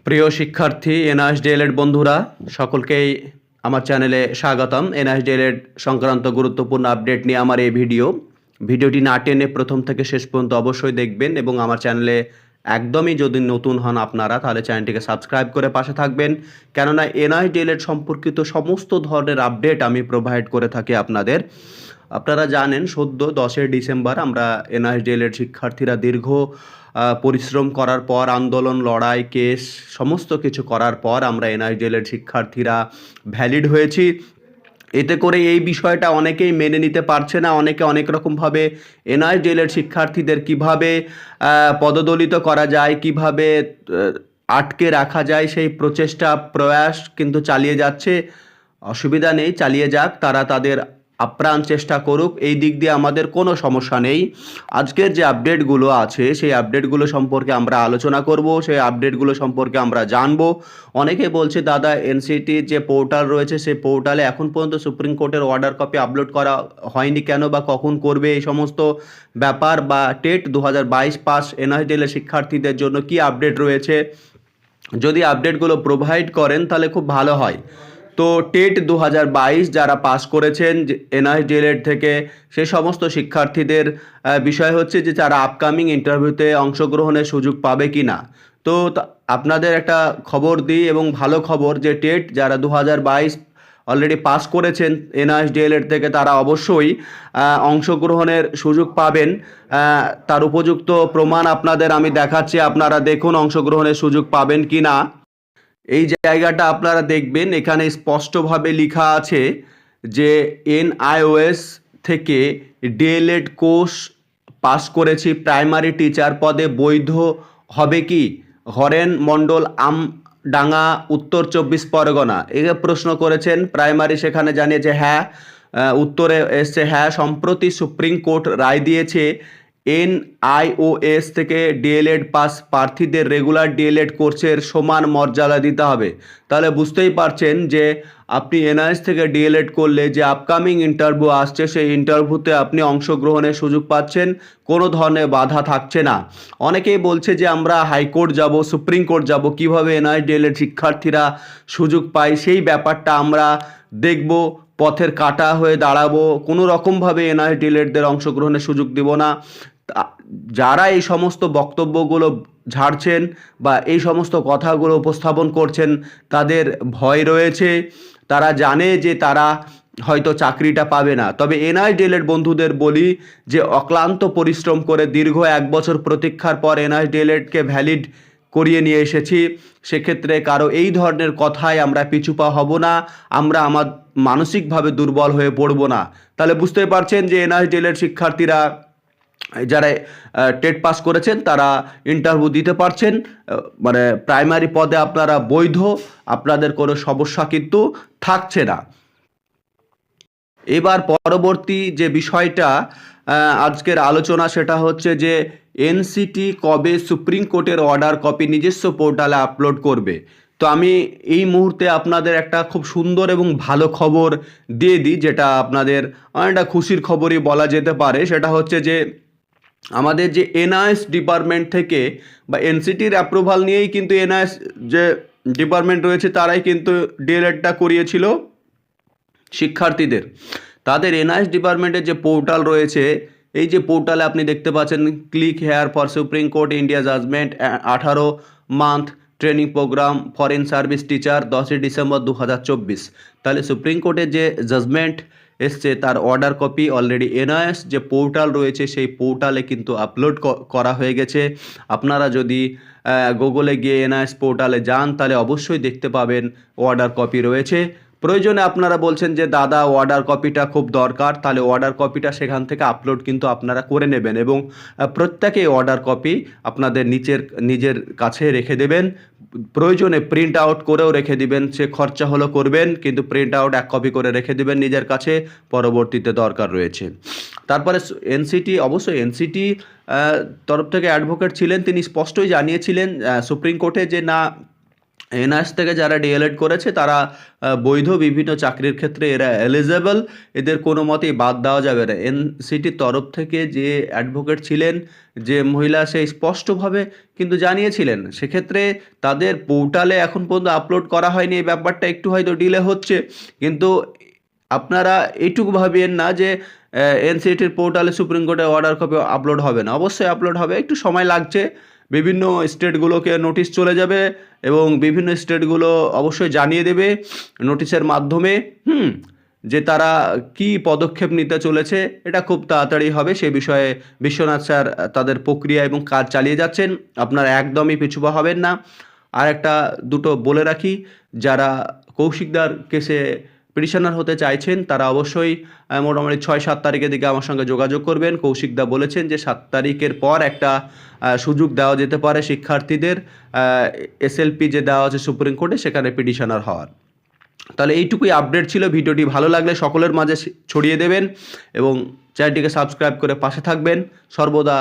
প্রিয় শিক্ষার্থী NIS D.El.Ed বন্ধুরা সকলকেই আমার চ্যানেলে স্বাগতম। এনআইএস ডিএলএড সংক্রান্ত গুরুত্বপূর্ণ আপডেট নিয়ে আমার এই ভিডিওটি না টেনে প্রথম থেকে শেষ পর্যন্ত অবশ্যই দেখবেন এবং আমার চ্যানেলে একদমই যদি নতুন হন আপনারা তাহলে চ্যানেলটিকে সাবস্ক্রাইব করে পাশে থাকবেন, কেননা এনআইএস ডিএলএড সম্পর্কিত সমস্ত ধরনের আপডেট আমি প্রোভাইড করে থাকি আপনাদের। আপনারা জানেন সদ্য 10 ডিসেম্বর আমরা এনআইএস ডিএলএড শিক্ষার্থীরা দীর্ঘ পরিশ্রম করার পর, আন্দোলন, লড়াই, কেস সমস্ত কিছু করার পর আমরা এনআইএস ডিএলএড শিক্ষার্থীরা ভ্যালিড হয়েছি। এতে করে এই বিষয়টা অনেকেই মেনে নিতে পারছে না। অনেকে অনেক রকমভাবে এনআইএস ডিএলএড শিক্ষার্থীদের কিভাবে পদদলিত করা যায়, কিভাবে আটকে রাখা যায় সেই প্রয়াস কিন্তু চালিয়ে যাচ্ছে। অসুবিধা নেই, চালিয়ে যাক, তারা তাদের আপ্রাণ চেষ্টা করুক, এই দিক দিয়ে আমাদের কোনো সমস্যা নেই। আজকের যে আপডেটগুলো আছে সেই আপডেটগুলো সম্পর্কে আমরা আলোচনা করব, সেই আপডেটগুলো সম্পর্কে আমরা জানব। অনেকে বলছে দাদা এনসিটির যে পোর্টাল রয়েছে সেই পোর্টালে এখন পর্যন্ত সুপ্রিম কোর্টের অর্ডার কপি আপলোড করা হয়নি কেন বা কখন করবে, এই সমস্ত ব্যাপার, বা টেট 2022 পাস এনআইএস ডিএলএড শিক্ষার্থীদের জন্য কি আপডেট রয়েছে, যদি আপডেটগুলো প্রোভাইড করেন তাহলে খুব ভালো হয়। তো টেট 2022 যারা পাস করেছেন এনআইএস ডিএলএড থেকে সে সমস্ত শিক্ষার্থীদের বিষয় হচ্ছে যে তারা আপকামিং ইন্টারভিউতে অংশগ্রহণের সুযোগ পাবে কি না। তো আপনাদের একটা খবর দিই, এবং ভালো খবর, যে টেট যারা 2022 অলরেডি পাস করেছেন এনআইএস ডিএলএড থেকে তারা অবশ্যই অংশগ্রহণের সুযোগ পাবেন। তার উপযুক্ত প্রমাণ আপনাদের আমি দেখাচ্ছি, আপনারা দেখুন অংশগ্রহণের সুযোগ পাবেন কি না। এই জায়গাটা আপনারা দেখবেন, এখানে স্পষ্টভাবে লেখা আছে যে এনআইওএস থেকে ডিএলএড কোর্স পাস করেছি, প্রাইমারি টিচার পদে বৈধ হবে কি? হরেন মণ্ডল, আমডাঙ্গা, উত্তর 24 পরগনা। এই প্রশ্ন করেছেন প্রাইমারি, সেখানে জানিয়েছে হ্যাঁ, উত্তরে এসছে হ্যাঁ। সম্প্রতি সুপ্রিম কোর্ট রায় দিয়েছে এনআইওএস থেকে ডিএলএড পাস প্রার্থীদের রেগুলার ডিএলএড কোর্সের সমান মর্যাদা দিতে হবে। তাহলে বুঝতেই পারছেন যে আপনি এনআইএস থেকে ডিএলএড করলে যে আপকামিং ইন্টারভিউ আসছে সেই ইন্টারভিউতে আপনি অংশগ্রহণের সুযোগ পাচ্ছেন, কোনো ধরনের বাধা থাকছে না। অনেকেই বলছে যে আমরা হাইকোর্ট যাব, সুপ্রিম কোর্ট যাব, কীভাবে এনআইএস ডিএলএড শিক্ষার্থীরা সুযোগ পায় সেই ব্যাপারটা আমরা দেখব, পথের কাঁটা হয়ে দাঁড়াবো, কোনো রকমভাবে এনআইএস ডিএলএডদের অংশগ্রহণের সুযোগ দেব না। যারা এই সমস্ত বক্তব্যগুলো ঝাড়ছেন বা এই সমস্ত কথাগুলো উপস্থাপন করছেন তাদের ভয় রয়েছে, তারা জানে যে তারা হয়তো চাকরিটা পাবে না। তবে এনআইএস ডিএলএড বন্ধুদের বলি যে অক্লান্ত পরিশ্রম করে দীর্ঘ 1 বছর প্রতীক্ষার পর এনআইএস ডিএলএডকে ভ্যালিড করিয়ে নিয়ে এসেছি। সেক্ষেত্রে কারো এই ধরনের কথায় আমরা পিছুপা হব না, আমরা মানসিকভাবে দুর্বল হয়ে পড়ব না। তাহলে বুঝতে পারছেন যে এনআইএস ডিএলএড শিক্ষার্থীরা যারা টেট পাস করেছেন তারা ইন্টারভিউ দিতে পারছেন, মানে প্রাইমারি পদে আপনারা বৈধ, আপনাদের কোনো সমস্যা কিন্তু থাকছে না। এবার পরবর্তী যে বিষয়টা আজকের আলোচনা সেটা হচ্ছে যে এনসিটি কবে সুপ্রিম কোর্টের অর্ডার কপি নিজস্ব পোর্টালে আপলোড করবে। তো আমি এই মুহূর্তে আপনাদের একটা খুব সুন্দর এবং ভালো খবর দিয়ে দিই, যেটা আপনাদের অনেকটা খুশির খবরই বলা যেতে পারে। সেটা হচ্ছে যে আমাদের যে এনআইএস ডিপার্টমেন্ট থেকে বা এনসিটির অ্যাপ্রুভাল নিয়েই কিন্তু এনআইএস যে ডিপার্টমেন্ট রয়েছে তারাই কিন্তু ডিএলএডটা করিয়েছিল শিক্ষার্থীদের। তাদের এনআইএস ডিপার্টমেন্টের যে পোর্টাল রয়েছে, এই যে পোর্টালে আপনি দেখতে পাচ্ছেন click here for supreme court India judgement 18 month training programme foreign service teacher 10 December 2024। তাহলে সুপ্রিম কোর্টের যে জাজমেন্ট এসছে তার অর্ডার কপি অলরেডি এনআইএস যে পোর্টাল রয়েছে সেই পোর্টালে কিন্তু আপলোড করা হয়ে গেছে। আপনারা যদি গুগলে গিয়ে এনআইএস পোর্টালে যান তাহলে অবশ্যই দেখতে পাবেন অর্ডার কপি রয়েছে। প্রয়োজনে আপনারা বলছেন যে দাদা অর্ডার কপিটা খুব দরকার, তাহলে অর্ডার কপিটা সেখান থেকে আপলোড কিন্তু আপনারা করে নেবেন এবং প্রত্যেকেই অর্ডার কপি আপনাদের নিজের কাছে রেখে দেবেন। প্রয়োজনে প্রিন্ট আউট করেও রেখে দিবেন, সে খরচা হলো করবেন, কিন্তু প্রিন্ট আউট 1 কপি করে রেখে দিবেন নিজের কাছে, পরবর্তীতে দরকার রয়েছে। তারপরে অবশ্যই এনসিটি তরফ থেকে অ্যাডভোকেট ছিলেন, তিনি স্পষ্টই জানিয়েছিলেন সুপ্রিম কোর্টে যে না, এনআইএস থেকে যারা ডিএলএড করেছে তারা বৈধ বিভিন্ন চাকরির ক্ষেত্রে এরা এলিজেবল, এদের কোনো মতেই বাদ দেওয়া যাবে না। এনসিটির তরফ থেকে যে অ্যাডভোকেট ছিলেন, যে মহিলা, সে স্পষ্টভাবে কিন্তু জানিয়েছিলেন। সেক্ষেত্রে তাদের পোর্টালে এখন পর্যন্ত আপলোড করা হয়নি, এই ব্যাপারটা একটু হয়তো ডিলে হচ্ছে, কিন্তু আপনারা এইটুকু ভাবিয়েন না যে এনসিটির পোর্টালে সুপ্রিম কোর্টের অর্ডার কপি আপলোড হবে না। অবশ্যই আপলোড হবে, একটু সময় লাগছে। বিভিন্ন স্টেটগুলোকে নোটিশ চলে যাবে এবং বিভিন্ন স্টেটগুলো অবশ্যই জানিয়ে দেবে নোটিশের মাধ্যমে যে তারা কি পদক্ষেপ নিতে চলেছে। এটা খুব তাড়াতাড়ি হবে, সে বিষয়ে বিশ্বনাথ স্যার তাদের প্রক্রিয়া এবং কাজ চালিয়ে যাচ্ছেন। আপনারা একদমই পিছুপা হবেন না। আর একটা দুটো বলে রাখি, যারা কৌশিকদার কেসে পিটিশনার হতে চাইছেন তারা অবশ্যই মোটামুটি 6-7 তারিখের দিকে আমার সঙ্গে যোগাযোগ করবেন। কৌশিকদা বলেছেন যে 7 তারিখের পর একটা সুযোগ দেওয়া যেতে পারে শিক্ষার্থীদের এসএলপি যে দেওয়া আছে সুপ্রিম কোর্টে, সেখানে পিটিশনার হওয়ার। তাহলে এইটুকুই আপডেট ছিল। ভিডিওটি ভালো লাগলে সকলের মাঝে ছড়িয়ে দেবেন এবং চ্যানেলটিকে সাবস্ক্রাইব করে পাশে থাকবেন সর্বদা।